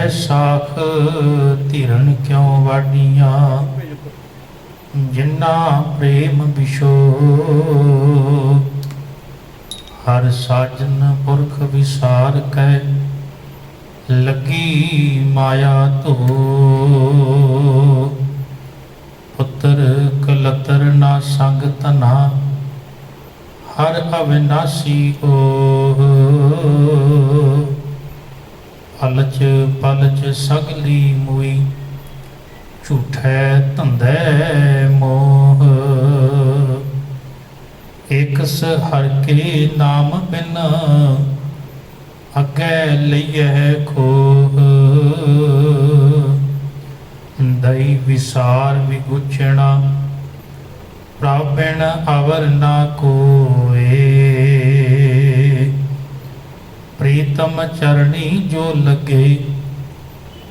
वैसाख तिरन क्यों वाडिया, जिन्ना प्रेम विशो। हर साजन पुरख विसार कै, लगी माया तो। पुत्र कलतर ना संग तना, हर अविनाशी हो। पलच पलच सगली मुई, झूठै धंधे मोह। एक हर के नाम बिन, अगे लइए खोह। दई विसार विगुचना, प्रापिण अवर ना कोए। प्रीतम चरणी जो लगे,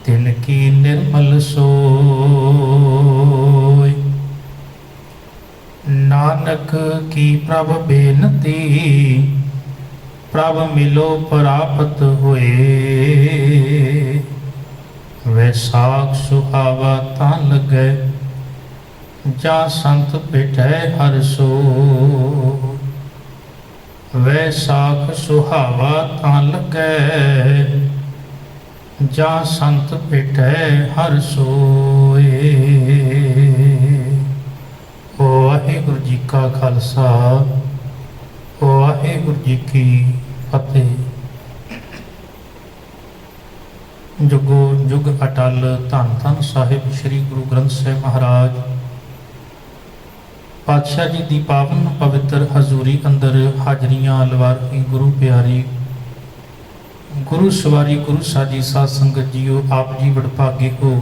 तिनकी निर्मल सोय। नानक की प्रभ बेनती, प्रभ मिलो प्राप्त होए। वैसाख सुहावा तां लगे, जा संत पिठै हर सो। वैसाख सुहावा तां लगे, जा संत पिठै हर सोए। वाहिगुरु जी का खालसा, वाहिगुरु जी की फतेह। जुगो जुग अटल धन धन साहिब श्री गुरु ग्रंथ साहिब महाराज पातशाह जी की पावन पवित्र हजूरी अंदर हाजरियां लवारकी गुरु प्यारी गुरु सवारी गुरु साजी साध संगत जीओ, आप जी वडभागे हो।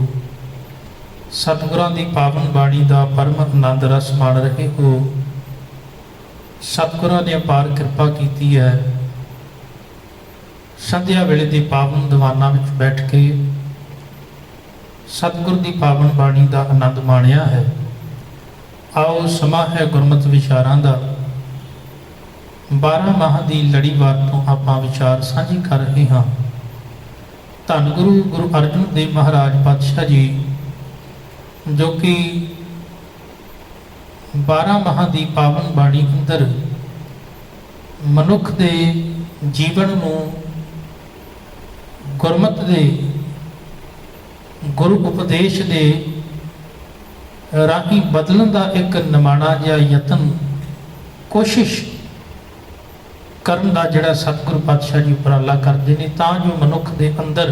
सतगुरां दी पावन बाणी का परम आनंद रस माण रहे हो। सतगुरां ने अपार कृपा की है। संध्या वेले के पावन दीवाना विच बैठ के सतगुर की पावन बाणी का आनंद माणिया है। आओ समा है गुरमत विचारां दा। 12 माह की लड़ीवार तो आपां विचार साझी कर रहे हाँ। धन गुरु गुरु अर्जन देव महाराज पातशाह जी जो कि 12 माह की पावन बाणी अंदर मनुख के जीवन नूं गुरमत दे गुरु उपदेश दे राही बदलन का एक निमाणा जिहा यतन कोशिश करन दा जिहड़ा सतगुरु पातशाह जी उपराला करते हैं, तां जो मनुख के अंदर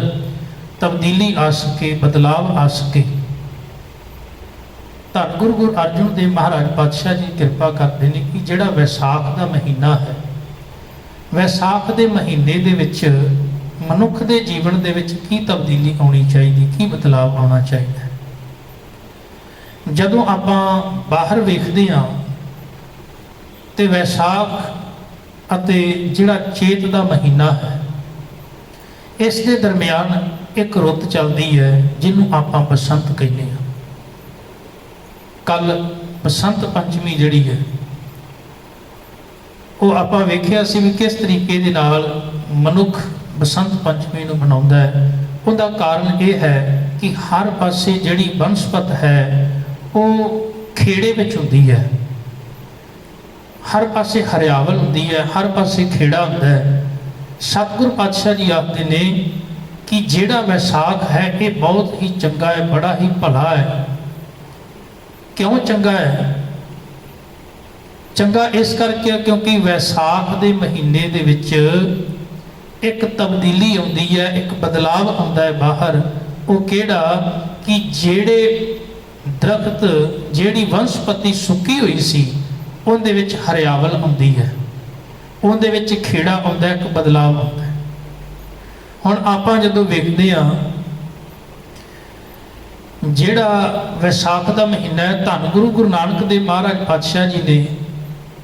तब्दीली आ सके, बदलाव आ सके। धन गुरु गुरु अर्जन देव महाराज पातशाह जी कृपा करते हैं कि जिहड़ा वैसाख का महीना है, वैसाख के महीने दे विच मनुख के जीवन दे विच की तब्दीली आनी चाहिए, की बदलाव आना चाहिए। जदों आपां बाहर वेखदे हां ते वैसाख अते जिहड़ा चेत का महीना है, इस दे दरम्यान एक रुत चलती है जिन्हों आपां बसंत कहने हां। कल बसंत पंचमी जिहड़ी है वो आपां वेखिया सी भी किस तरीके दे नाल मनुख बसंत पंचमी नूं मनाउंदा है। उहदा कारण यह है कि हर पासे जिहड़ी बनस्पत है वो खेड़े विच हुंदी है, हर पासे हरियावल हुंदी है, हर पासे खेड़ा हुंदा है। सतगुरु पातशाह जी आखदे ने कि जिहड़ा वैसाख है ये बहुत ही चंगा है, बड़ा ही भला है। क्यों चंगा है? चंगा इस करके क्योंकि वैसाख के महीने दे विच एक तब्दीली आउंदी है, एक बदलाव आउंदा है बाहर। वो किहड़ा कि जिहड़े दरख्त जिहड़ी वंशपति सुक्की हुई सी उहदे विच हरियावल आउंदी है, उहदे विच खेड़ा आउंदा है, एक बदलाव आउंदा है। हुण आपां जदों वेखदे हां जिहड़ा वैसाख का महीना है, धन गुरु गुरु नानक देव महाराज पातशाह जी ने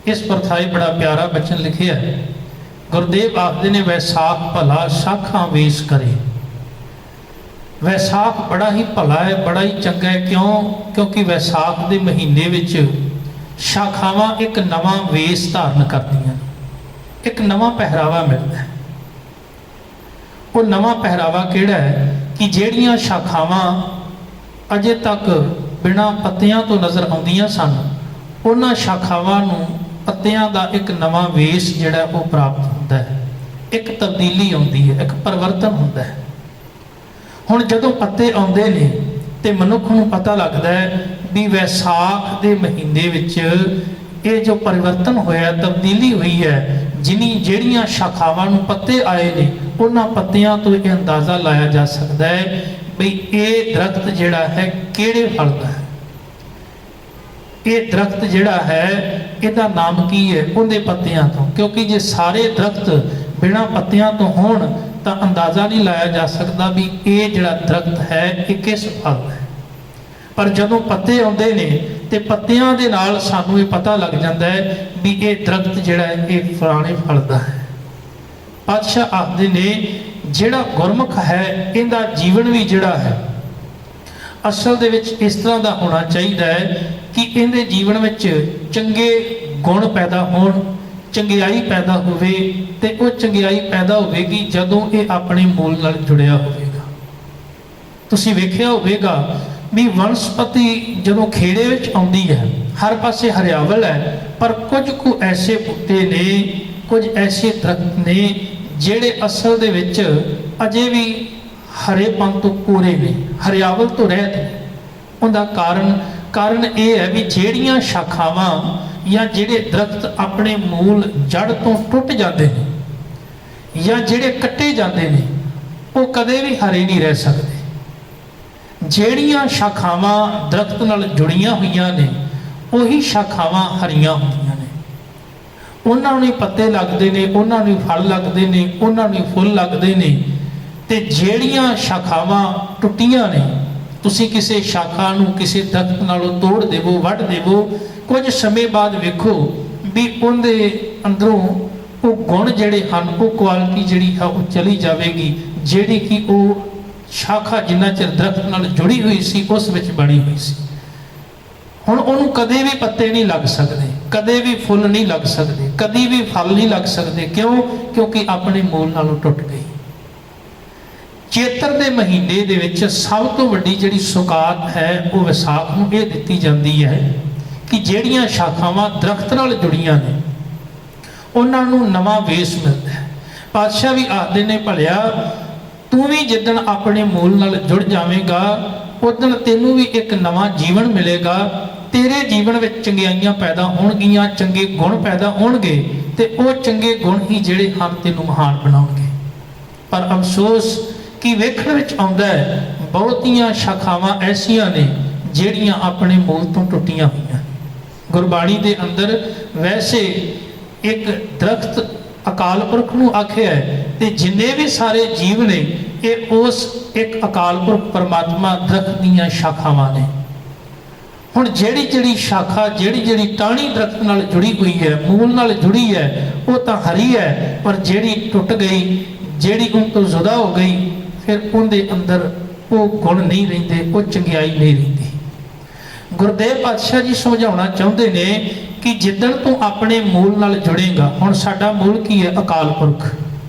इस परथाई बड़ा प्यारा बचन लिखिया है। गुरुदेव आखदे ने वैसाख भला शाखां वेस करे। वैसाख बड़ा ही भला है, बड़ा ही चंगा है। क्यों? क्योंकि वैसाख के महीने विच शाखावां एक नवा वेस धारण करदियां, एक नवा पहरावा मिलता है। वो नवा पहरावा किहड़ा है ਕਿ ਜਿਹੜੀਆਂ ਸ਼ਾਖਾਵਾਂ ਅਜੇ ਤੱਕ ਬਿਨਾਂ ਪੱਤਿਆਂ ਤੋਂ ਨਜ਼ਰ ਆਉਂਦੀਆਂ ਸਨ, ਉਹਨਾਂ ਸ਼ਾਖਾਵਾਂ ਨੂੰ ਪੱਤਿਆਂ ਦਾ ਇੱਕ ਨਵਾਂ ਵੇਸ਼ ਜਿਹੜਾ ਉਹ ਪ੍ਰਾਪਤ ਹੁੰਦਾ ਹੈ, ਇੱਕ ਤਬਦੀਲੀ ਆਉਂਦੀ ਹੈ, ਇੱਕ ਪਰਿਵਰਤਨ ਹੁੰਦਾ ਹੈ। ਹੁਣ ਜਦੋਂ ਪੱਤੇ ਆਉਂਦੇ ਨੇ ਤੇ ਮਨੁੱਖ ਨੂੰ ਪਤਾ ਲੱਗਦਾ ਹੈ ਵੀ ਵੈਸਾਖ ਦੇ ਮਹੀਨੇ ਵਿੱਚ ਇਹ ਜੋ ਪਰਿਵਰਤਨ ਹੋਇਆ, ਤਬਦੀਲੀ ਹੋਈ ਹੈ, ਜਿਹੜੀਆਂ ਸ਼ਾਖਾਵਾਂ ਨੂੰ ਪੱਤੇ ਆਏ ਨੇ, ਉਹਨਾਂ ਪੱਤਿਆਂ ਤੋਂ ਇਹ ਅੰਦਾਜ਼ਾ ਲਾਇਆ ਜਾ ਸਕਦਾ ਹੈ ਵੀ ਇਹ ਦਰਖਤ ਜਿਹੜਾ ਹੈ ਕਿਹੜੇ ਫਲ ਦਾ ਹੈ। ਇਹ ਦਰਖਤ ਜਿਹੜਾ ਹੈ ਇਹਦਾ ਨਾਮ ਕੀ ਹੈ? ਉਹਦੇ ਪੱਤਿਆਂ ਤੋਂ। ਕਿਉਂਕਿ ਜੇ ਸਾਰੇ ਦਰਖਤ ਬਿਨਾਂ ਪੱਤਿਆਂ ਤੋਂ ਹੋਣ ਤਾਂ ਅੰਦਾਜ਼ਾ ਨਹੀਂ ਲਾਇਆ ਜਾ ਸਕਦਾ ਵੀ ਇਹ ਜਿਹੜਾ ਦਰਖਤ ਹੈ ਇਹ ਕਿਸ ਫਲ ਦਾ ਹੈ। ਪਰ ਜਦੋਂ ਪੱਤੇ ਆਉਂਦੇ ਨੇ ਤੇ ਪੱਤਿਆਂ ਦੇ ਨਾਲ ਸਾਨੂੰ ਇਹ ਪਤਾ ਲੱਗ ਜਾਂਦਾ ਹੈ ਵੀ ਇਹ ਦਰਖਤ ਜਿਹੜਾ ਹੈ ਇਹ ਫਲਾਣੇ ਫਲ ਦਾ ਹੈ। ਪਾਤਸ਼ਾਹ ਆਖਦੇ ਨੇ ਜਿਹੜਾ ਗੁਰਮੁਖ ਹੈ ਇਹਦਾ ਜੀਵਨ ਵੀ ਜਿਹੜਾ ਹੈ ਅਸਲ ਦੇ ਵਿੱਚ ਇਸ ਤਰ੍ਹਾਂ ਦਾ ਹੋਣਾ ਚਾਹੀਦਾ ਹੈ ਕਿ ਇਹਦੇ ਜੀਵਨ ਵਿੱਚ ਚੰਗੇ ਗੁਣ ਪੈਦਾ ਹੋਣ, ਚੰਗਿਆਈ ਪੈਦਾ ਹੋਵੇ, ਤੇ ਉਹ ਚੰਗਿਆਈ ਪੈਦਾ ਹੋਵੇਗੀ ਜਦੋਂ ਇਹ ਆਪਣੇ ਮੂਲ ਨਾਲ ਜੁੜਿਆ ਹੋਵੇਗਾ। ਤੁਸੀਂ ਵੇਖਿਆ ਹੋਵੇਗਾ ਵੀ ਵਨਸਪਤੀ ਜਦੋਂ ਖੇੜੇ ਵਿੱਚ ਆਉਂਦੀ ਹੈ, ਹਰ ਪਾਸੇ ਹਰਿਆਵਲ ਹੈ, ਪਰ ਕੁਝ ਕੁ ਐਸੇ ਬੂਟੇ ਨੇ, ਕੁਝ ਐਸੇ ਦਰਖਤ ਨੇ ਜਿਹੜੇ ਅਸਲ ਦੇ ਵਿੱਚ ਅਜੇ ਵੀ ਹਰੇਪਨ ਤੋਂ ਕੋਰੇ ਨੇ, ਹਰਿਆਵਲ ਤੋਂ ਰਹਿਤ ਨੇ। ਉਹਦਾ ਕਾਰਨ ਇਹ ਹੈ ਵੀ ਜਿਹੜੀਆਂ ਸ਼ਾਖਾਵਾਂ ਜਾਂ ਜਿਹੜੇ ਦਰਖਤ ਆਪਣੇ ਮੂਲ ਜੜ ਤੋਂ ਟੁੱਟ ਜਾਂਦੇ ਨੇ ਜਾਂ ਜਿਹੜੇ ਕੱਟੇ ਜਾਂਦੇ ਨੇ, ਉਹ ਕਦੇ ਵੀ ਹਰੇ ਨਹੀਂ ਰਹਿ ਸਕਦੇ। ਜਿਹੜੀਆਂ ਸ਼ਾਖਾਵਾਂ ਦਰਖਤ ਨਾਲ ਜੁੜੀਆਂ ਹੋਈਆਂ ਨੇ ਉਹੀ ਸ਼ਾਖਾਵਾਂ ਹਰੀਆਂ ਹੁੰਦੀਆਂ ਨੇ। ਉਹਨਾਂ ਨੂੰ ਹੀ ਪੱਤੇ ਲੱਗਦੇ ਨੇ, ਉਹਨਾਂ ਨੂੰ ਫਲ ਲੱਗਦੇ ਨੇ, ਉਹਨਾਂ ਨੂੰ ਫੁੱਲ ਲੱਗਦੇ ਨੇ। ਤੇ ਜਿਹੜੀਆਂ ਸ਼ਾਖਾਵਾਂ ਟੁੱਟੀਆਂ ਨੇ, ਤੁਸੀਂ ਕਿਸੇ ਸ਼ਾਖਾ ਨੂੰ ਕਿਸੇ ਦਰਖਤ ਨਾਲੋਂ ਤੋੜ ਦੇਵੋ, ਵੱਢ ਦੇਵੋ, ਕੁਝ ਸਮੇਂ ਬਾਅਦ ਵੇਖੋ ਵੀ ਉਹਦੇ ਅੰਦਰੋਂ ਉਹ ਗੁਣ ਜਿਹੜੇ ਹਨ, ਉਹ ਕੁਆਲਿਟੀ ਜਿਹੜੀ ਹੈ ਉਹ ਚਲੀ ਜਾਵੇਗੀ, ਜਿਹੜੀ ਕਿ ਉਹ ਸ਼ਾਖਾ ਜਿੰਨਾ ਚਿਰ ਦਰਖਤ ਨਾਲ ਜੁੜੀ ਹੋਈ ਸੀ ਉਸ ਵਿੱਚ ਬਣੀ ਹੋਈ ਸੀ। ਹੁਣ ਉਹਨੂੰ ਕਦੇ ਵੀ ਪੱਤੇ ਨਹੀਂ ਲੱਗ ਸਕਦੇ, ਕਦੇ ਵੀ ਫੁੱਲ ਨਹੀਂ ਲੱਗ ਸਕਦੇ, ਕਦੀ ਵੀ ਫਲ ਨਹੀਂ ਲੱਗ ਸਕਦੇ। ਕਿਉਂ? ਕਿਉਂਕਿ ਆਪਣੇ ਮੂਲ ਨਾਲੋਂ ਟੁੱਟ ਗਈ। ਚੇਤਰ ਦੇ ਮਹੀਨੇ ਦੇ ਵਿੱਚ ਸਭ ਤੋਂ ਵੱਡੀ ਜਿਹੜੀ ਸੁਗਾਤ ਹੈ ਉਹ ਵਿਸਾਖ ਨੂੰ ਇਹ ਦਿੱਤੀ ਜਾਂਦੀ ਹੈ ਕਿ ਜਿਹੜੀਆਂ ਸ਼ਾਖਾਵਾਂ ਦਰਖਤ ਨਾਲ ਜੁੜੀਆਂ ਨੇ ਉਹਨਾਂ ਨੂੰ ਨਵਾਂ ਵੇਸ਼ ਮਿਲਦਾ ਹੈ। ਪਾਤਸ਼ਾਹ ਵੀ ਆਖਦੇ ਨੇ, ਭਲਿਆ ਤੂੰ ਵੀ ਜਿੱਦਣ ਆਪਣੇ ਮੂਲ ਨਾਲ ਜੁੜ ਜਾਵੇਂਗਾ ਉਦਣ ਤੈਨੂੰ ਵੀ ਇੱਕ ਨਵਾਂ ਜੀਵਨ ਮਿਲੇਗਾ। ਤੇਰੇ ਜੀਵਨ ਵਿੱਚ ਚੰਗਿਆਈਆਂ ਪੈਦਾ ਹੋਣਗੀਆਂ, ਚੰਗੇ ਗੁਣ ਪੈਦਾ ਹੋਣਗੇ, ਤੇ ਉਹ ਚੰਗੇ ਗੁਣ ਹੀ ਜਿਹੜੇ ਹਨ ਤੈਨੂੰ ਮਹਾਨ ਬਣਾਉਣਗੇ। ਪਰ ਅਫਸੋਸ ਕਿ ਵੇਖਣ ਵਿੱਚ ਆਉਂਦਾ ਹੈ ਬਹੁਤੀਆਂ ਸ਼ਾਖਾਵਾਂ ਐਸੀਆਂ ਨੇ ਜਿਹੜੀਆਂ ਆਪਣੇ ਮੂਲ ਤੋਂ ਟੁੱਟੀਆਂ ਹੋਈਆਂ। ਗੁਰਬਾਣੀ ਦੇ ਅੰਦਰ ਵੈਸੇ ਇੱਕ ਦਰਖਤ ਅਕਾਲ ਪੁਰਖ ਨੂੰ ਆਖਿਆ ਹੈ, ਤੇ ਜਿੰਨੇ ਵੀ ਸਾਰੇ ਜੀਵ ਨੇ ਇਹ ਉਸ ਇੱਕ ਅਕਾਲ ਪੁਰਖ ਪਰਮਾਤਮਾ ਦਰਖਤ ਦੀਆਂ ਸ਼ਾਖਾਵਾਂ ਨੇ। ਹੁਣ ਜਿਹੜੀ ਸ਼ਾਖਾ ਜਿਹੜੀ ਟਾਹਣੀ ਦਰਖਤ ਨਾਲ ਜੁੜੀ ਹੋਈ ਹੈ, ਮੂਲ ਨਾਲ ਜੁੜੀ ਹੈ, ਉਹ ਤਾਂ ਹਰੀ ਹੈ, ਪਰ ਜਿਹੜੀ ਟੁੱਟ ਗਈ, ਜਿਹੜੀ ਉਹ ਤੋਂ ਜੁਦਾ ਹੋ ਗਈ, ਫਿਰ ਉਹਦੇ ਅੰਦਰ ਉਹ ਗੁਣ ਨਹੀਂ ਰਹਿੰਦੇ, ਉਹ ਚੰਗਿਆਈ ਨਹੀਂ ਰਹਿੰਦੀ। ਗੁਰਦੇਵ ਪਾਤਸ਼ਾਹ ਜੀ ਸਮਝਾਉਣਾ ਚਾਹੁੰਦੇ ਨੇ ਕਿ ਜਿੱਦਣ ਤੂੰ ਆਪਣੇ ਮੂਲ ਨਾਲ ਜੁੜੇਗਾ, ਹੁਣ ਸਾਡਾ ਮੂਲ ਕੀ ਹੈ? ਅਕਾਲ ਪੁਰਖ।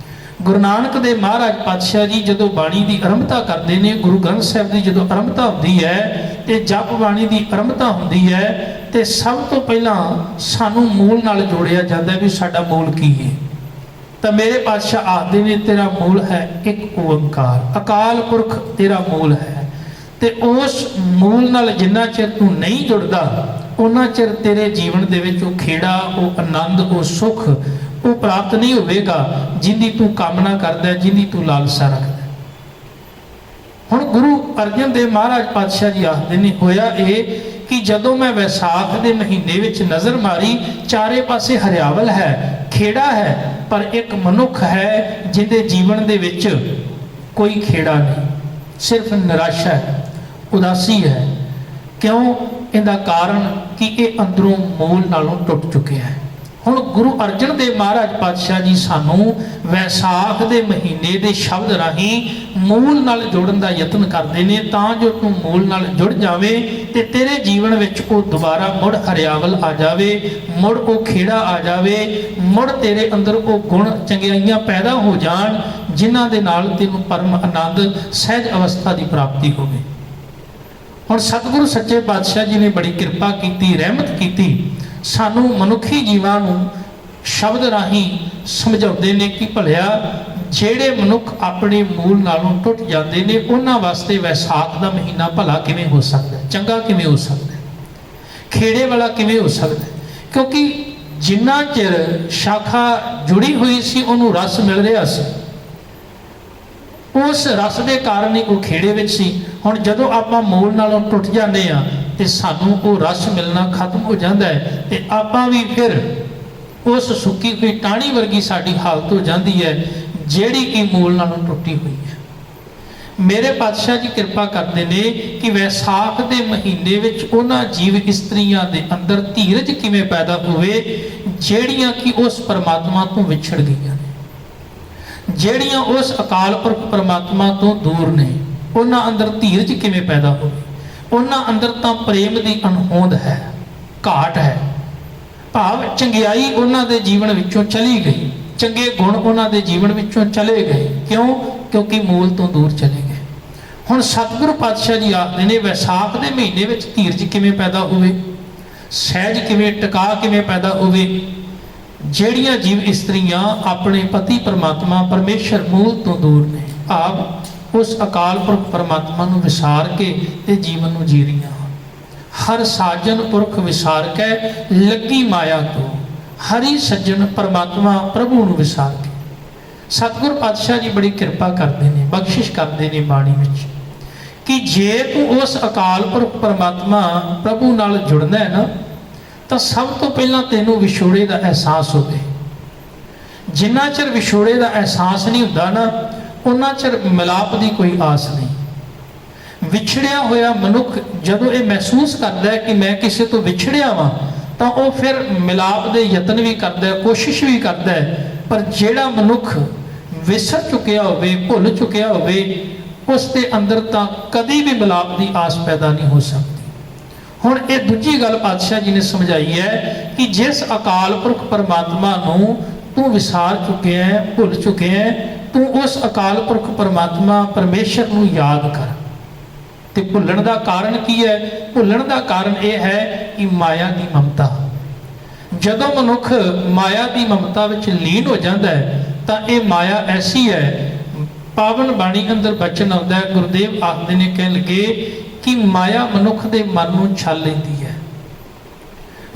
ਗੁਰੂ ਨਾਨਕ ਦੇ ਮਹਾਰਾਜ ਪਾਤਸ਼ਾਹ ਜੀ ਜਦੋਂ ਬਾਣੀ ਦੀ ਆਰੰਭਤਾ ਕਰਦੇ ਨੇ, ਗੁਰੂ ਗ੍ਰੰਥ ਸਾਹਿਬ ਦੀ ਜਦੋਂ ਆਰੰਭਤਾ ਹੁੰਦੀ ਹੈ ਤੇ ਜਪ ਬਾਣੀ ਦੀ ਆਰੰਭਤਾ ਹੁੰਦੀ ਹੈ, ਤੇ ਸਭ ਤੋਂ ਪਹਿਲਾਂ ਸਾਨੂੰ ਮੂਲ ਨਾਲ ਜੋੜਿਆ ਜਾਂਦਾ ਵੀ ਸਾਡਾ ਮੂਲ ਕੀ ਹੈ। ਤਾਂ ਮੇਰੇ ਪਾਤਸ਼ਾਹ ਆਖਦੇ ਨੇ ਤੇਰਾ ਮੂਲ ਹੈ ਇੱਕ ਓੰਕਾਰ, ਅਕਾਲ ਪੁਰਖ ਤੇਰਾ ਮੂਲ ਹੈ। ਤੇ ਉਸ ਮੂਲ ਨਾਲ ਜਿੰਨਾ ਚਿਰ ਤੂੰ ਨਹੀਂ ਜੁੜਦਾ ਉਹਨਾਂ ਚਿਰ ਤੇਰੇ ਜੀਵਨ ਦੇ ਵਿੱਚ ਉਹ ਖੇੜਾ, ਉਹ ਆਨੰਦ, ਉਹ ਸੁੱਖ ਉਹ ਪ੍ਰਾਪਤ ਨਹੀਂ ਹੋਵੇਗਾ ਜਿੰਦੀ ਤੂੰ ਕਾਮਨਾ ਕਰਦਾ, ਜਿੰਦੀ ਤੂੰ ਲਾਲਸਾ ਰੱਖਦਾ। ਹੁਣ ਗੁਰੂ ਅਰਜਨ ਦੇਵ ਮਹਾਰਾਜ ਪਾਤਸ਼ਾਹ ਜੀ ਆਖਦੇ ਨੇ, ਹੋਇਆ ਇਹ ਕਿ ਜਦੋਂ ਮੈਂ ਵਿਸਾਖ ਦੇ ਮਹੀਨੇ ਵਿੱਚ ਨਜ਼ਰ ਮਾਰੀ, ਚਾਰੇ ਪਾਸੇ ਹਰਿਆਵਲ ਹੈ, ਖੇੜਾ ਹੈ, ਪਰ ਇੱਕ ਮਨੁੱਖ ਹੈ ਜਿਹਦੇ ਜੀਵਨ ਦੇ ਵਿੱਚ ਕੋਈ ਖੇੜਾ ਨਹੀਂ, ਸਿਰਫ ਨਿਰਾਸ਼ਾ ਹੈ, ਉਦਾਸੀ ਹੈ। ਕਿਉਂ? ਇਹਦਾ ਕਾਰਨ ਕਿ ਇਹ ਅੰਦਰੋਂ ਮੂਲ ਨਾਲੋਂ ਟੁੱਟ ਚੁੱਕਿਆ ਹੈ। ਹੁਣ ਗੁਰੂ ਅਰਜਨ ਦੇਵ ਮਹਾਰਾਜ ਪਾਤਸ਼ਾਹ ਜੀ ਸਾਨੂੰ ਵੈਸਾਖ ਦੇ ਮਹੀਨੇ ਦੇ ਸ਼ਬਦ ਰਾਹੀਂ ਮੂਲ ਨਾਲ ਜੋੜਨ ਦਾ ਯਤਨ ਕਰਦੇ ਨੇ, ਤਾਂ ਜੋ ਤੂੰ ਮੂਲ ਨਾਲ ਜੁੜ ਜਾਵੇਂ ਤੇ ਤੇਰੇ ਜੀਵਨ ਵਿੱਚ ਉਹ ਦੁਬਾਰਾ ਮੁੜ ਹਰਿਆਵਲ ਆ ਜਾਵੇ, ਮੁੜ ਉਹ ਖੇੜਾ ਆ ਜਾਵੇ, ਮੁੜ ਤੇਰੇ ਅੰਦਰ ਉਹ ਗੁਣ ਚੰਗਿਆਈਆਂ ਪੈਦਾ ਹੋ ਜਾਣ ਜਿਨ੍ਹਾਂ ਦੇ ਨਾਲ ਤੈਨੂੰ ਪਰਮ ਆਨੰਦ ਸਹਿਜ ਅਵਸਥਾ ਦੀ ਪ੍ਰਾਪਤੀ ਹੋਵੇ। ਹੁਣ ਸਤਿਗੁਰੂ ਸੱਚੇ ਪਾਤਸ਼ਾਹ ਜੀ ਨੇ ਬੜੀ ਕਿਰਪਾ ਕੀਤੀ, ਰਹਿਮਤ ਕੀਤੀ, ਸਾਨੂੰ ਮਨੁੱਖੀ ਜੀਵਾਂ ਨੂੰ ਸ਼ਬਦ ਰਾਹੀਂ ਸਮਝਾਉਂਦੇ ਨੇ ਕਿ ਭਲਿਆ ਜਿਹੜੇ ਮਨੁੱਖ ਆਪਣੇ ਮੂਲ ਨਾਲੋਂ ਟੁੱਟ ਜਾਂਦੇ ਨੇ ਉਹਨਾਂ ਵਾਸਤੇ ਵੈਸਾਖ ਦਾ ਮਹੀਨਾ ਭਲਾ ਕਿਵੇਂ ਹੋ ਸਕਦਾ, ਚੰਗਾ ਕਿਵੇਂ ਹੋ ਸਕਦਾ, ਖੇੜੇ ਵਾਲਾ ਕਿਵੇਂ ਹੋ ਸਕਦਾ। ਕਿਉਂਕਿ ਜਿੰਨਾ ਚਿਰ ਸ਼ਾਖਾ ਜੁੜੀ ਹੋਈ ਸੀ ਉਹਨੂੰ ਰਸ ਮਿਲ ਰਿਹਾ ਸੀ, ਉਸ ਰਸ ਦੇ ਕਾਰਨ ਹੀ ਉਹ ਖੇੜੇ ਵਿੱਚ ਸੀ। ਹੁਣ ਜਦੋਂ ਆਪਾਂ ਮੂਲ ਨਾਲੋਂ ਟੁੱਟ ਜਾਂਦੇ ਆ ਤੇ ਸਾਨੂੰ ਉਹ ਰਸ ਮਿਲਣਾ ਖਤਮ ਹੋ ਜਾਂਦਾ ਹੈ ਤੇ ਆਪਾਂ ਵੀ ਫਿਰ ਉਸ ਸੁੱਕੀ ਹੋਈ ਟਾਹਣੀ ਵਰਗੀ ਸਾਡੀ ਹਾਲਤ ਹੋ ਜਾਂਦੀ ਹੈ ਜਿਹੜੀ ਕਿ ਮੂਲ ਨਾਲੋਂ ਟੁੱਟੀ ਹੋਈ ਹੈ। ਮੇਰੇ ਪਾਤਸ਼ਾਹ ਜੀ ਕਿਰਪਾ ਕਰਦੇ ਨੇ ਕਿ ਵੈਸਾਖ ਦੇ ਮਹੀਨੇ ਵਿੱਚ ਉਹਨਾਂ ਜੀਵ ਇਸਤਰੀਆਂ ਦੇ ਅੰਦਰ ਧੀਰਜ ਕਿਵੇਂ ਪੈਦਾ ਹੋਵੇ ਜਿਹੜੀਆਂ ਕਿ ਉਸ ਪਰਮਾਤਮਾ ਤੋਂ ਵਿਛੜ ਗਈਆਂ ਨੇ, ਜਿਹੜੀਆਂ ਉਸ ਅਕਾਲ ਪੁਰਖ ਪਰਮਾਤਮਾ ਤੋਂ ਦੂਰ ਨੇ। ਉਹਨਾਂ ਅੰਦਰ ਧੀਰਜ ਕਿਵੇਂ ਪੈਦਾ ਹੋਵੇ, ਉਹਨਾਂ ਅੰਦਰ ਤਾਂ ਪ੍ਰੇਮ ਦੀ ਅਣਹੋਂਦ ਹੈ, ਘਾਟ ਹੈ, ਭਾਵ ਚੰਗਿਆਈ ਉਹਨਾਂ ਦੇ ਜੀਵਨ ਵਿੱਚੋਂ ਚਲੀ ਗਈ, ਚੰਗੇ ਗੁਣ ਉਹਨਾਂ ਦੇ ਜੀਵਨ ਵਿੱਚੋਂ ਚਲੇ ਗਏ। ਕਿਉਂ? ਕਿਉਂਕਿ ਮੂਲ ਤੋਂ ਦੂਰ ਚਲੇ ਗਏ। ਹੁਣ ਸਤਿਗੁਰੂ ਪਾਤਸ਼ਾਹ ਜੀ ਆਖਦੇ ਨੇ ਵੈਸਾਖ ਦੇ ਮਹੀਨੇ ਵਿੱਚ ਧੀਰਜ ਕਿਵੇਂ ਪੈਦਾ ਹੋਵੇ, ਸਹਿਜ ਕਿਵੇਂ, ਟਿਕਾ ਕਿਵੇਂ ਪੈਦਾ ਹੋਵੇ। ਜਿਹੜੀਆਂ ਜੀਵ ਇਸਤਰੀਆਂ ਆਪਣੇ ਪਤੀ ਪਰਮਾਤਮਾ ਪਰਮੇਸ਼ਰ ਮੂਲ ਤੋਂ ਦੂਰ ਨੇ, ਆਪ ਉਸ ਅਕਾਲ ਪੁਰਖ ਪਰਮਾਤਮਾ ਨੂੰ ਵਿਸਾਰ ਕੇ ਤੇ ਜੀਵਨ ਨੂੰ ਜੀ ਰਹੀਆਂ ਹਨ। ਹਰ ਸਾਜਨ ਪੁਰਖ ਵਿਸਾਰ ਕੇ ਲੱਗੀ ਮਾਇਆ ਤੋਂ, ਹਰੀ ਸੱਜਣ ਪਰਮਾਤਮਾ ਪ੍ਰਭੂ ਨੂੰ ਵਿਸਾਰ ਕੇ। ਸਤਿਗੁਰ ਪਾਤਸ਼ਾਹ ਜੀ ਬੜੀ ਕਿਰਪਾ ਕਰਦੇ ਨੇ, ਬਖਸ਼ਿਸ਼ ਕਰਦੇ ਨੇ ਬਾਣੀ ਵਿੱਚ ਕਿ ਜੇ ਤੂੰ ਉਸ ਅਕਾਲ ਪੁਰਖ ਪਰਮਾਤਮਾ ਪ੍ਰਭੂ ਨਾਲ ਜੁੜਨਾ ਹੈ ਨਾ ਤਾਂ ਸਭ ਤੋਂ ਪਹਿਲਾਂ ਤੈਨੂੰ ਵਿਛੋੜੇ ਦਾ ਅਹਿਸਾਸ ਹੋਵੇ। ਜਿੰਨਾ ਚਿਰ ਵਿਛੋੜੇ ਦਾ ਅਹਿਸਾਸ ਨਹੀਂ ਹੁੰਦਾ ਨਾ ਉਹਨਾਂ ਚਿਰ ਮਿਲਾਪ ਦੀ ਕੋਈ ਆਸ ਨਹੀਂ। ਵਿਛੜਿਆ ਹੋਇਆ ਮਨੁੱਖ ਜਦੋਂ ਇਹ ਮਹਿਸੂਸ ਕਰਦਾ ਹੈ ਕਿ ਮੈਂ ਕਿਸੇ ਤੋਂ ਵਿਛੜਿਆ ਵਾਂ ਤਾਂ ਉਹ ਫਿਰ ਮਿਲਾਪ ਦੇ ਯਤਨ ਵੀ ਕਰਦਾ ਹੈ, ਕੋਸ਼ਿਸ਼ ਵੀ ਕਰਦਾ ਹੈ। ਪਰ ਜਿਹੜਾ ਮਨੁੱਖ ਵਿਸਰ ਚੁੱਕਿਆ ਹੋਵੇ, ਭੁੱਲ ਚੁੱਕਿਆ ਹੋਵੇ, ਉਸ ਦੇ ਅੰਦਰ ਤਾਂ ਕਦੀ ਵੀ ਮਿਲਾਪ ਦੀ ਆਸ ਪੈਦਾ ਨਹੀਂ ਹੋ ਸਕਦੀ। ਹੁਣ ਇਹ ਦੂਜੀ ਗੱਲ ਪਾਤਸ਼ਾਹ ਜੀ ਨੇ ਸਮਝਾਈ ਹੈ ਕਿ ਜਿਸ ਅਕਾਲ ਪੁਰਖ ਪਰਮਾਤਮਾ ਨੂੰ ਤੂੰ ਵਿਸਾਰ ਚੁੱਕਿਆ ਹੈ, ਭੁੱਲ ਚੁੱਕਿਆ ਹੈ, ਤੂੰ ਉਸ ਅਕਾਲ ਪੁਰਖ ਪਰਮਾਤਮਾ ਪਰਮੇਸ਼ਰ ਨੂੰ ਯਾਦ ਕਰ। ਤੇ ਭੁੱਲਣ ਦਾ ਕਾਰਨ ਕੀ ਹੈ? ਭੁੱਲਣ ਦਾ ਕਾਰਨ ਇਹ ਹੈ ਕਿ ਮਾਇਆ ਦੀ ਮਮਤਾ। ਜਦੋਂ ਮਨੁੱਖ ਮਾਇਆ ਦੀ ਮਮਤਾ ਵਿੱਚ ਲੀਨ ਹੋ ਜਾਂਦਾ ਹੈ ਤਾਂ ਇਹ ਮਾਇਆ ਐਸੀ ਹੈ, ਪਾਵਨ ਬਾਣੀ ਅੰਦਰ ਬਚਨ ਆਉਂਦਾ ਹੈ, ਗੁਰਦੇਵ ਆਖਦੇ ਨੇ, ਕਹਿਣ ਲੱਗੇ ਕਿ ਮਾਇਆ ਮਨੁੱਖ ਦੇ ਮਨ ਨੂੰ ਛਲ ਲੈਂਦੀ ਹੈ,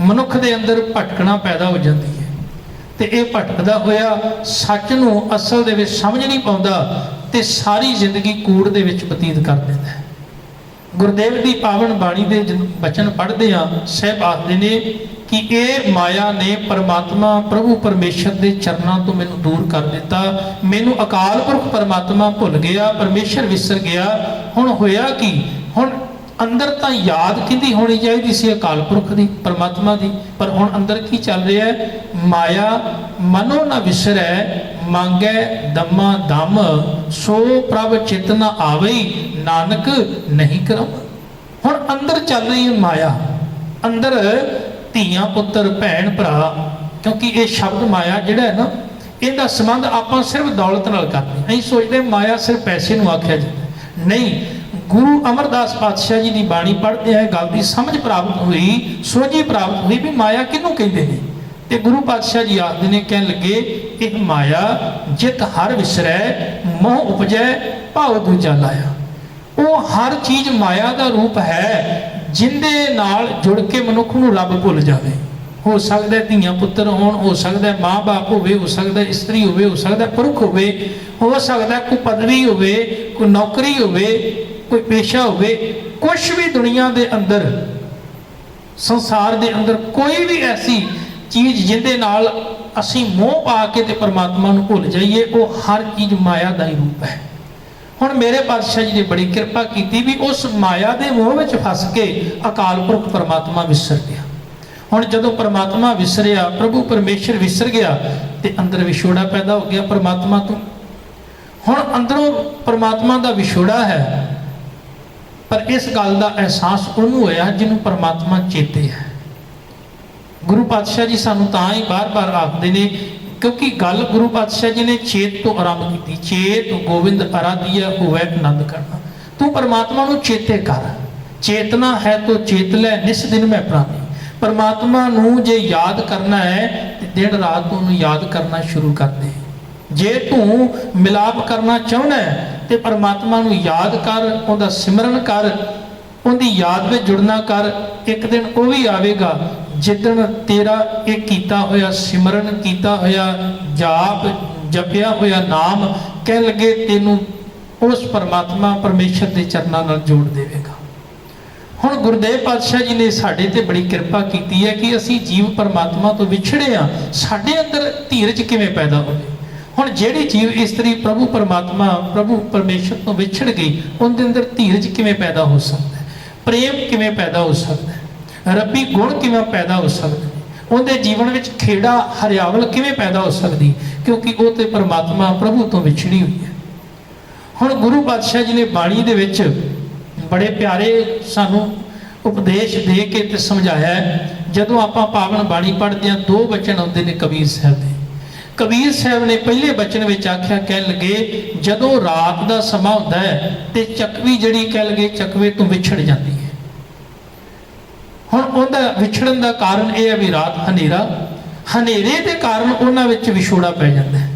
ਮਨੁੱਖ ਦੇ ਅੰਦਰ ਭਟਕਣਾ ਪੈਦਾ ਹੋ ਜਾਂਦੀ ਹੈ ਤੇ ਇਹ ਭਟਕਦਾ ਹੋਇਆ ਸੱਚ ਨੂੰ ਅਸਲ ਦੇ ਵਿੱਚ ਸਮਝ ਨਹੀਂ ਪਾਉਂਦਾ ਤੇ ਸਾਰੀ ਜ਼ਿੰਦਗੀ ਕੂੜ ਦੇ ਵਿੱਚ ਬਤੀਤ ਕਰ ਦਿੰਦਾ ਹੈ। ਗੁਰਦੇਵ ਦੀ ਪਾਵਨ ਬਾਣੀ ਦੇ ਬਚਨ ਪੜ੍ਹਦੇ ਹਾਂ, ਸਾਹਿਬ ਆਖਦੇ ਨੇ ਕਿ ਇਹ ਮਾਇਆ ਨੇ ਪਰਮਾਤਮਾ ਪ੍ਰਭੂ ਪਰਮੇਸ਼ਰ ਦੇ ਚਰਨਾਂ ਤੋਂ ਮੈਨੂੰ ਦੂਰ ਕਰ ਦਿੱਤਾ। ਮੈਨੂੰ ਅਕਾਲ ਪੁਰਖ ਪਰਮਾਤਮਾ ਭੁੱਲ ਗਿਆ, ਪਰਮੇਸ਼ਰ ਵਿਸਰ ਗਿਆ। ਹੁਣ ਹੋਇਆ ਕੀ? ਹੁਣ ਅੰਦਰ ਤਾਂ ਯਾਦ ਕਿਹਦੀ ਹੋਣੀ ਚਾਹੀਦੀ ਸੀ? ਅਕਾਲ ਪੁਰਖ ਦੀ, ਪਰਮਾਤਮਾ ਦੀ। ਪਰ ਹੁਣ ਅੰਦਰ ਕੀ ਚੱਲ ਰਿਹਾ ਹੈ? ਮਾਇਆ ਮਨੋ ਨਾ ਵਿਸਰੈ, ਮੰਗੈ ਦਮਾ ਦਮ, ਸੋ ਪ੍ਰਭ ਚਿਤ ਨ ਆਵਈ, ਨਾਨਕ ਨਹੀਂ ਕਰਮ। ਹੁਣ ਅੰਦਰ ਚੱਲ ਰਹੀ ਹੈ ਮਾਇਆ, ਅੰਦਰ ਧੀਆਂ ਪੁੱਤਰ ਭੈਣ ਭਰਾ, ਕਿਉਂਕਿ ਇਹ ਸ਼ਬਦ ਮਾਇਆ ਜਿਹੜਾ ਹੈ ਨਾ ਇਹਦਾ ਸੰਬੰਧ ਆਪਾਂ ਸਿਰਫ ਦੌਲਤ ਨਾਲ ਕਰਦੇ ਹਾਂ। ਅਸੀਂ ਸੋਚਦੇ ਮਾਇਆ ਸਿਰਫ ਪੈਸੇ ਨੂੰ ਆਖਿਆ ਜਾਂਦਾ, ਨਹੀਂ। ਗੁਰੂ ਅਮਰਦਾਸ ਪਾਤਸ਼ਾਹ ਜੀ ਦੀ ਬਾਣੀ ਪੜ੍ਹਦੇ ਆ ਗੱਲ ਦੀ ਸਮਝ ਪ੍ਰਾਪਤ ਹੋਈ, ਸੋਝੀ ਪ੍ਰਾਪਤ ਹੋਈ ਵੀ ਮਾਇਆ ਕਿਹਨੂੰ ਕਹਿੰਦੇ ਨੇ। ਤੇ ਗੁਰੂ ਪਾਤਸ਼ਾਹ ਜੀ ਆਖਦੇ ਨੇ, ਕਹਿਣ ਲੱਗੇ ਇਹ ਮਾਇਆ ਜਿਤ ਹਰ ਵਿਸਰੈ, ਮੋਹ ਉਪਜੈ ਭਾਉ ਦੂਜਾ ਲਾਇਆ। ਉਹ ਹਰ ਚੀਜ਼ ਮਾਇਆ ਦਾ ਰੂਪ ਹੈ ਜਿੰਦੇ ਨਾਲ ਜੁੜ ਕੇ ਮਨੁੱਖ ਨੂੰ ਰੱਬ ਭੁੱਲ ਜਾਵੇ। ਹੋ ਸਕਦਾ ਧੀਆਂ ਪੁੱਤਰ ਹੋਣ, ਹੋ ਸਕਦਾ ਮਾਂ ਬਾਪ ਹੋਵੇ, ਹੋ ਸਕਦਾ ਇਸਤਰੀ ਹੋਵੇ, ਹੋ ਸਕਦਾ ਪੁਰਖ ਹੋਵੇ, ਹੋ ਸਕਦਾ ਕੋਈ ਪਦਵੀ ਹੋਵੇ, ਕੋਈ ਨੌਕਰੀ ਹੋਵੇ, ਕੋਈ ਪੇਸ਼ਾ ਹੋਵੇ। ਕੁਛ ਵੀ ਦੁਨੀਆ ਦੇ ਅੰਦਰ, ਸੰਸਾਰ ਦੇ ਅੰਦਰ ਕੋਈ ਵੀ ਐਸੀ ਚੀਜ਼ ਜਿਹਦੇ ਨਾਲ ਅਸੀਂ ਮੋਹ ਪਾ ਕੇ ਤੇ ਪਰਮਾਤਮਾ ਨੂੰ ਭੁੱਲ ਜਾਈਏ, ਉਹ ਹਰ ਚੀਜ਼ ਮਾਇਆ ਦਾ ਹੀ ਰੂਪ ਹੈ। ਹੁਣ ਮੇਰੇ ਪਾਤਸ਼ਾਹ ਜੀ ਨੇ ਬੜੀ ਕਿਰਪਾ ਕੀਤੀ ਵੀ ਉਸ ਮਾਇਆ ਦੇ ਮੋਹ ਵਿੱਚ ਫਸ ਕੇ ਅਕਾਲ ਪੁਰਖ ਪਰਮਾਤਮਾ ਵਿਸਰ ਗਿਆ। ਹੁਣ ਜਦੋਂ ਪਰਮਾਤਮਾ ਵਿਸਰਿਆ, ਪ੍ਰਭੂ ਪਰਮੇਸ਼ਰ ਵਿਸਰ ਗਿਆ ਤੇ ਅੰਦਰ ਵਿਛੋੜਾ ਪੈਦਾ ਹੋ ਗਿਆ ਪਰਮਾਤਮਾ ਤੋਂ। ਹੁਣ ਅੰਦਰੋਂ ਪਰਮਾਤਮਾ ਦਾ ਵਿਛੋੜਾ ਹੈ, ਪਰ ਇਸ ਗੱਲ ਦਾ ਅਹਿਸਾਸ ਉਹਨੂੰ ਹੋਇਆ ਜਿਹਨੂੰ ਪਰਮਾਤਮਾ ਚੇਤੇ ਹੈ। ਗੁਰੂ ਪਾਤਸ਼ਾਹ ਜੀ ਸਾਨੂੰ ਤਾਂ ਹੀ ਬਾਰ-ਬਾਰ ਆਖਦੇ ਨੇ, क्योंकि गल गुरु पातशाह जी ने चेत तो आरंभ की, चेत गोविंद आराधिया होवे आनंद करना। तू परमात्मा नू चेते कर, चेतना है तो चेत लै निस दिन मैं प्राणी। परमात्मा नू जे याद करना है तो दिन रात उन्होंने याद करना शुरू कर दे। जे तू मिलाप करना चाहना है तो परमात्मा नू याद कर, उहदा सिमरन कर, उहदी याद में जुड़ना कर। एक दिन वो भी आवेगा जिदन तेरा एक कीता होया सिमरन कीता होया जाप जपिया होया नाम कह लगे तेनू उस परमात्मा परमेश्वर के चरणों नाल जोड़ देवेगा। हुण गुरुदेव पातशाह जी ने साडे ते बड़ी कृपा की है कि असी जीव परमात्मा तो विछड़े हाँ, साडे अंदर धीरज किवें पैदा होवे। हुण जिहड़ी जीव इस्तरी प्रभु परमात्मा प्रभु परमेश्वर तो विछड़ गई, उनके अंदर धीरज किवें पैदा हो सकता है, प्रेम किवें पैदा हो सकता है, रब्बी गुण किवें पैदा हो सकते हैं, उनके जीवन में खेड़ा हरियावल किवें पैदा हो सकती, क्योंकि वो तो परमात्मा प्रभु तो विछड़ी हुई है। हुण गुरु पातशाह जी ने बाणी दे विच बड़े प्यारे सानू उपदेश दे के ते समझाया है। जदों आपां पावन बाणी पढ़दे हां, दो बचन आउंदे ने कबीर साहब दे। कबीर साहब ने पहले बचन में आख्या, कह लगे जदों रात का समा हुंदा है ते चकवी जिहड़ी कह लगे चकवे तो विछड़ जाती है। हुण उहदा विछड़न का कारण यह है भी रात हनेरा, हनेरे के कारण उन्हां विच विछोड़ा पै जांदा है।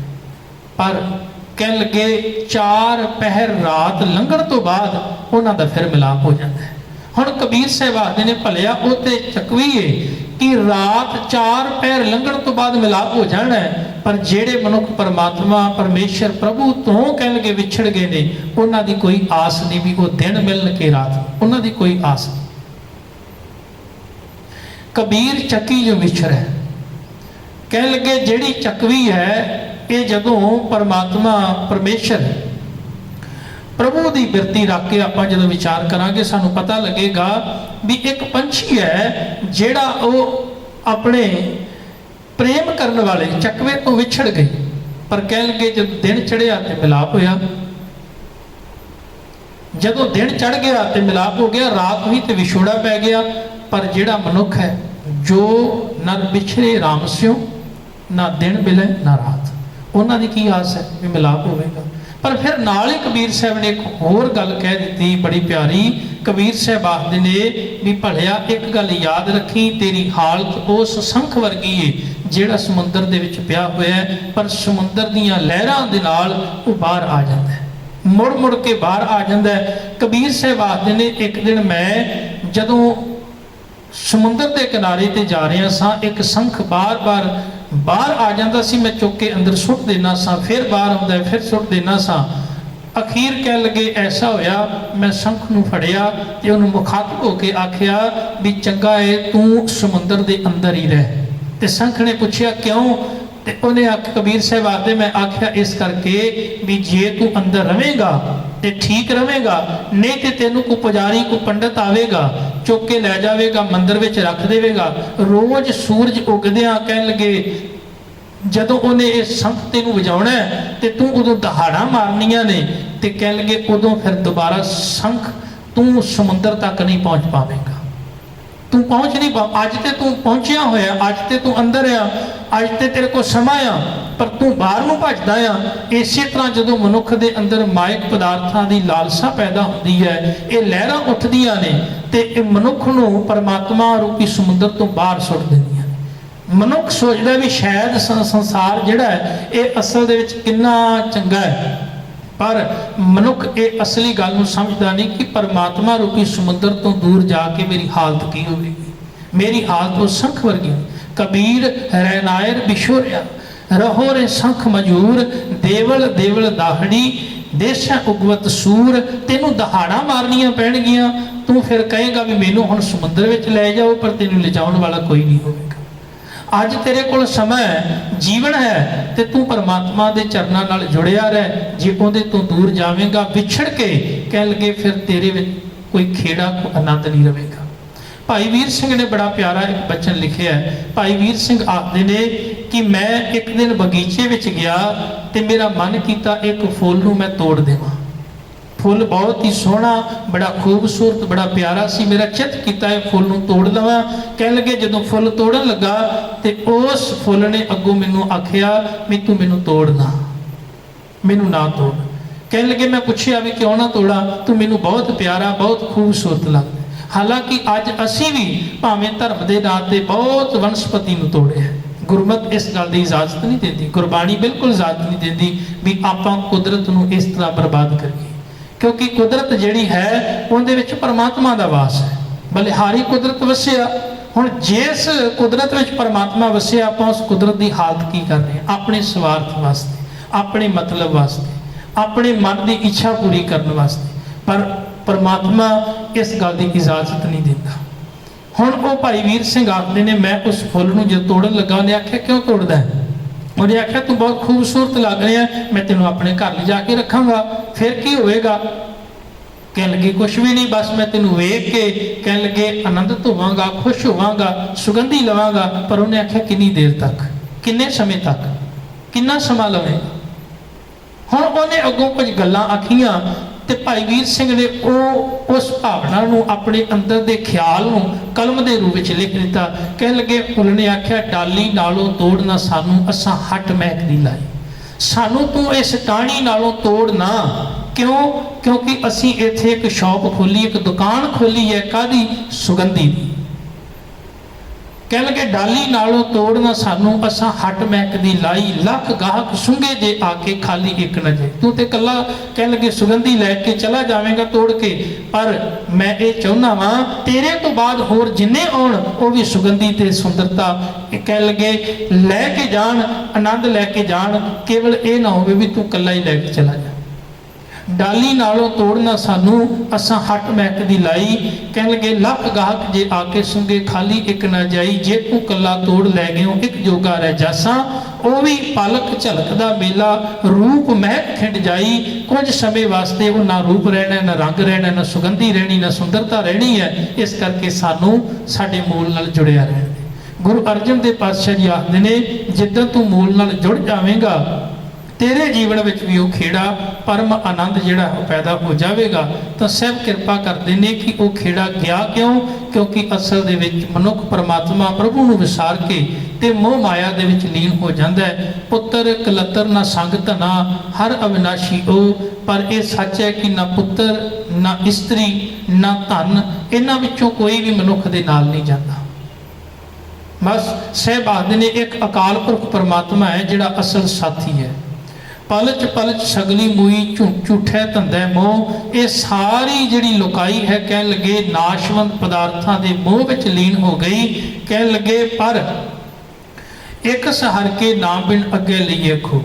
पर कह लगे 4 पहर रात लंघण तो बाद उन्हां दा फिर मिलाप हो जाता है। हुण कबीर साहब आखदे ने भलिया वो तो चकवी है कि रात 4 पहर लंघण तो बाद मिलाप हो जाना है, पर जेड़े मनुख परमात्मा परमेश्वर प्रभु तो कह लगे विछड़ गए ने, उन्हां दी कोई आस नहीं भी वो दिन मिलन के रात, उन्हां दी कोई आस नहीं। कबीर चक्की जो विछड़ है, कह लगे जेड़ी चकवी है ये जदों परमात्मा परमेश्वर प्रभु की बिरती रख के आप जो विचार करांगे सानू पता लगेगा भी एक पंछी है जेड़ा वो अपने प्रेम करने वाले चकवे तो विछड़ गई, पर कह लगे जब दिन चढ़िया तो मिलाप होया, जदों दिन चढ़ गया तो मिलाप हो गया, रात हुई तो विछोड़ा पै गया। पर जेड़ा मनुख है जो न बिछड़े राम स्यों, ना दिन मिले ना रात, उन्होंने की आस है भी मिलाप होगा। पर फिर नाल ही कबीर साहब ने एक होर गल कह दी बड़ी प्यारी। कबीर साहब आखदे ने भी भलिया एक गल याद रखी, तेरी हालत उस संख वर्गी है जेड़ा समुंदर दे विच पिया होया है, पर समुंदर दीयां लहरां दे नाल वो बाहर आ जाता है, मुड़ मुड़ के बाहर आ जाता है। कबीर साहब आखदे ने एक दिन मैं जदों समुंदर के किनारे ते जा रहा सा, एक संख बार बार बाहर आ जाता सी, मैं चुक के अंदर सुट देना सा, फिर बाहर आउंदा फिर सुट देना सा। अखीर कह लगे ऐसा होया मैं संख नूं फड़िया ते उहनूं मुखातब होके आखिया भी चंगा है तू समुंदर दे अंदर ही रह। ते संख ने पूछया क्यों, ते उन्हें कबीर साहब आखदे मैं आखिया इस करके भी जे तू अंदर रवेगा ते ठीक रवेगा, नहीं तो तेनू को पुजारी को पंडित आवेगा चुक के लै जाएगा मंदिर में रख देगा। रोज सूरज उगद्या कह लगे जदों उन्हें इस संख तेनू बजाउणा है ते तू उदों दहाड़ा मारनियां ने, ते कह लगे उदों फिर दोबारा संख तू समुंदर तक नहीं पहुँच पावेगा, तू पहुँच नहीं पा। अज तो तू पहुँचिया होया, अज तो तू अंदर आ, अज तो तेरे को समा आ, पर तू बाहर नूं भजदा आ। इसे तरह जो मनुख के अंदर मायक पदार्थों की लालसा पैदा होती है, ये लहरां उठदियां ने ते मनुख नूं परमात्मा रूपी समुद्र तो बाहर सुट दिंदियां ने। मनुख सोचदा भी शायद संसार जिहड़ा है ये असल दे विच किन्ना चंगा है, पर मनुख ये असली गल नूं समझदा नहीं कि परमात्मा रूपी समुद्र तो दूर जाके मेरी हालत की होगी, मेरी हालत वो संख वर्गी। कबीर रैनायर बिशोरिया रहो रे संख मजूर, देवल देवल दाहड़ी देशा उगवत सूर। तेनू दहाड़ा मारनियां पैणगियां, तू फिर कहेगा भी मैनू हुण समुद्र विच लै जाओ, पर तेनू ले जाउण वाला कोई नहीं होगा। अज तेरे कोल समय जीवन है ते तू परमात्मा के चरणों नाल जुड़िया रह, जे उहदे तो दूर जावेगा विछड़ के कह लगे फिर तेरे विच कोई खेड़ा को आनंद नहीं रहेगा। भाई वीर सिंह ने बड़ा प्यारा एक बचन लिखिया है। भाई वीर सिंह आखदे ने कि मैं एक दिन बगीचे विच गया ते मेरा मन कीता एक फुल नूं मैं तोड़ देवां। फुल बहुत ही सोहना, बड़ा खूबसूरत, बड़ा प्यारा सी। मेरा चित किया है फुल नूं तोड़ लवां। कह लगे जदों फुल तोड़न लगा तो उस फुल ने अगों मैनूं आखिया भी तू मैनूं तोड़ना, मैनूं ना तोड़। कह लगे मैं पूछया भी क्यों ना तोड़ा, तू मैनूं बहुत प्यारा बहुत खूबसूरत लगदा। हालांकि अज असीं भी भावें धर्म के नाम ते बहुत वनस्पति नूं तोड़िया, गुरमत इस गल की इजाजत नहीं देती, गुरबाणी बिल्कुल इजाजत नहीं देती भी आपां कुदरत नूं इस तरह बर्बाद करिए, क्योंकि कुदरत जिहड़ी है उहदे विच परमात्मा दा वास है। बलिहारी कुदरत वसिया, हुण जिस कुदरत विच परमात्मा वसिया आपां उस कुदरत की हालत की कर रहे हैं, अपने स्वार्थ वास्ते, अपने मतलब वास्ते, अपने मन की इच्छा पूरी करने वास्ते। पर परमात्मा इस गल की इजाजत नहीं देता। हुण वो भाई वीर सिंह आखदे ने मैं उस फुल नूं जो तोड़न लगा, उन्हें आख्या क्यों तोड़दा है? उन्हें आख्या तू बहुत खूबसूरत लग रहा है, मैं तेनों अपने घर ले जाके रखांगा, फिर की होएगा? कह लगे कुछ भी नहीं, बस मैं तेनों वेख के कह लगे आनंदित होवांगा, खुश होवांगा, सुगंधी लवांगा। पर उन्हें आख्या कितनी देर तक, किन्ने समय तक, किन्ना समा लवेगा? हुण उन्हें अगों कुछ गल्लां आखियां ते भाई वीर सिंह ने उस भावना नूं अपने अंदर के ख्याल नूं कलम के रूप में लिख दिता। कह लगे फुल ने आख्या डाली नालों तोड़ना सानू, असां हट महक दी लाई, सानू तू इस टाणी नालों तोड़ना। क्यों? क्योंकि असीं इत्थे एक शॉप खोली, एक दुकान खोली है, कादी? सुगंधी दी। कह लगे डाली नालों तोड़ना सानू, असां हट महक दी लाई, लख गाहक सुंगे जे आके खाली एक न जाए। तू तो कला कह लगे सुगंधी लैके चला जाएगा तोड़ के, पर मैं ये चाहुंदा वां तेरे तो बाद होर जिन्ने आउण वो भी सुगंधी ते सुंदरता कह लगे लैके जाण, आनंद लैके जाण, केवल ये ना होवे भी तू कला ही लैके चला जा। डाली नालों तोड़ना सानू, असां हट महक दी लाई, कह लगे लख गाहक जे आके सुंगे खाली एक ना जाई, जे तू कला तोड़ लै गयो एक जोगा रह जासा, वो भी पलक झलकदा मेला, रूप महक खिंड जाई। कुछ समय वास्ते वो ना रूप रहना, ना रंग रहना, ना सुगंधी रहनी, ना सुंदरता रहनी है। इस करके सानू साडे मूल नाल जुड़िया रहना। गुरु अर्जन देव पातशाह जी आखदे ने जिद्दां तू मूल नाल जुड़ जावेगा तेरे जीवन में भी वो खेड़ा परम आनंद जिहड़ा पैदा हो जाएगा। तो सब कृपा करते हैं कि वो खेड़ा गया क्यों? क्योंकि असल दे विच मनुख परमात्मा प्रभु नूं विसार के ते मोह माया दे विच लीन हो जाता है। पुत्र कलतर ना संग धना हर अविनाशी ओ, पर यह सच है कि ना पुत्र ना इस्त्री ना धन इन्हां विचों कोई भी मनुख दे नाल नहीं जाता। बस साहब आखदे ने एक अकाल पुरख परमात्मा है जिहड़ा असल साथी है। पलच पलच सगली मूई झूठे धंधे मोह, ये सारी जिहड़ी लुकाई है कह लगे नाशवंत पदार्थों के मोह विच लीन हो गई। कह लगे पर एक सहर के नाम बिन अगे लईए खो,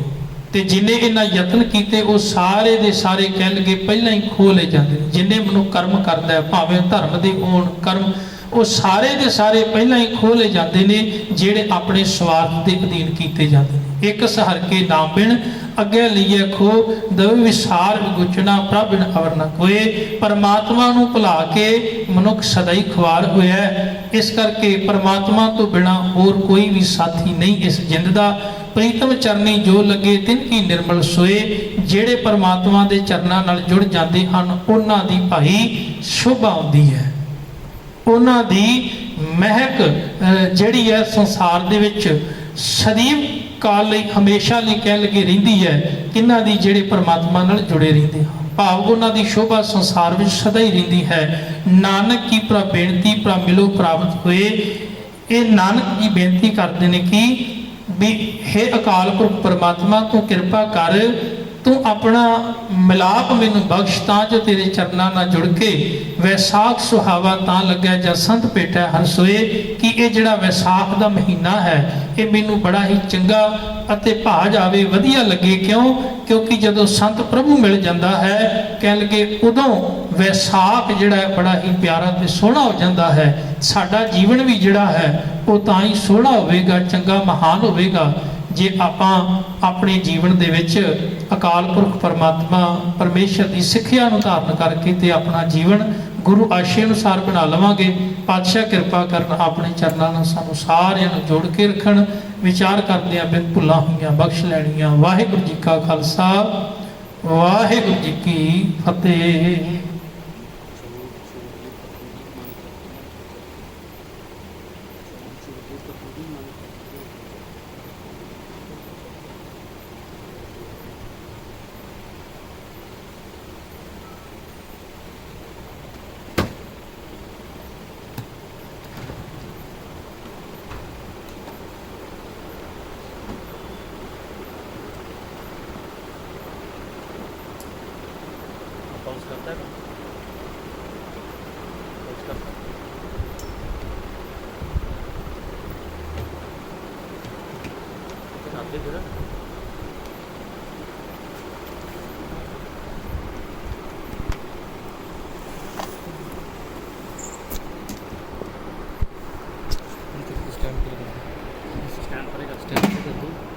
ते जिन्हें इन्हां यतन किए वो सारे दे सारे कह लगे पहला ही खो ले जाते। जिन्हें मनुख कर्म करता है भावें धर्म के होण कर्म, वो सारे दे सारे पहला ही खो ले जाते हैं जिहड़े अपने स्वार्थ के अधीन किए जाते हैं। एक सहर के नाम बिन अगे लीए खो, दव विसार गुचना प्रभ बिन अवर न कोए। परमात्मा नूं भुला के मनुख सदा ही खुआर होया है। इस करके परमात्मा तो बिना होर कोई भी साथी नहीं इस जिंद दा। प्रीतम चरनी जो लगे तिनकी निर्मल सोए, जेड़े परमात्मा के चरनां नाल जुड़ जाते हैं उन्हां दी भाई शोभा आउंदी है, उन्हां दी महक जिहड़ी है संसार दे विच सदैव काल लई हमेशा लई कह लगे रहिंदी है। किन्हां दी जिहड़े परमात्मा नाल जुड़े रहिंदे हैं, भाव उन्हां दी शोभा संसार विच सदा ही रहिंदी है। नानक की प्रा बेनती प्रा मिलो प्राप्त होए। ये नानक जी बेनती करते हैं कि भी हे अकाल पुरख परमात्मा तू कृपा कर, तू अपना मिलाप मैनू बख्श तां जो तेरे चरनां नाल जुड़ के वैसाख सुहावा तां लग्या जां संत भेटा हर सोए। कि ये जिहड़ा वैसाख दा महीना है ये मैनू बड़ा ही चंगा अते भा जावे वधिया लगे। क्यों? क्योंकि जदों संत प्रभु मिल जाता है कह लगे उदों वैसाख जिहड़ा है बड़ा ही प्यारा ते सोहना हो जाता है। साडा जीवन भी जिहड़ा है वो तां ही सोहना होवेगा, चंगा महान होवेगा जे आपां अपने जीवन दे विच अकाल पुरख परमात्मा परमेश्वर की सिੱਖਿਆ ਨੂੰ धारण करके ते अपना जीवन गुरु आशे अनुसार बना लवांगे। पातशाह कृपा करन अपने चरनां नाल सानू सारिਆਂ ਨੂੰ जोड़ के रखण। विचार करदे बिन भुल्लां होईयां बख्श लैणियां। वाहिगुरू जी का खालसा ਵਾਹਿਗੁਰੂ ਜੀ ਕੀ ਫਤਿਹ। पॉज करता है पॉज करता है आते फिर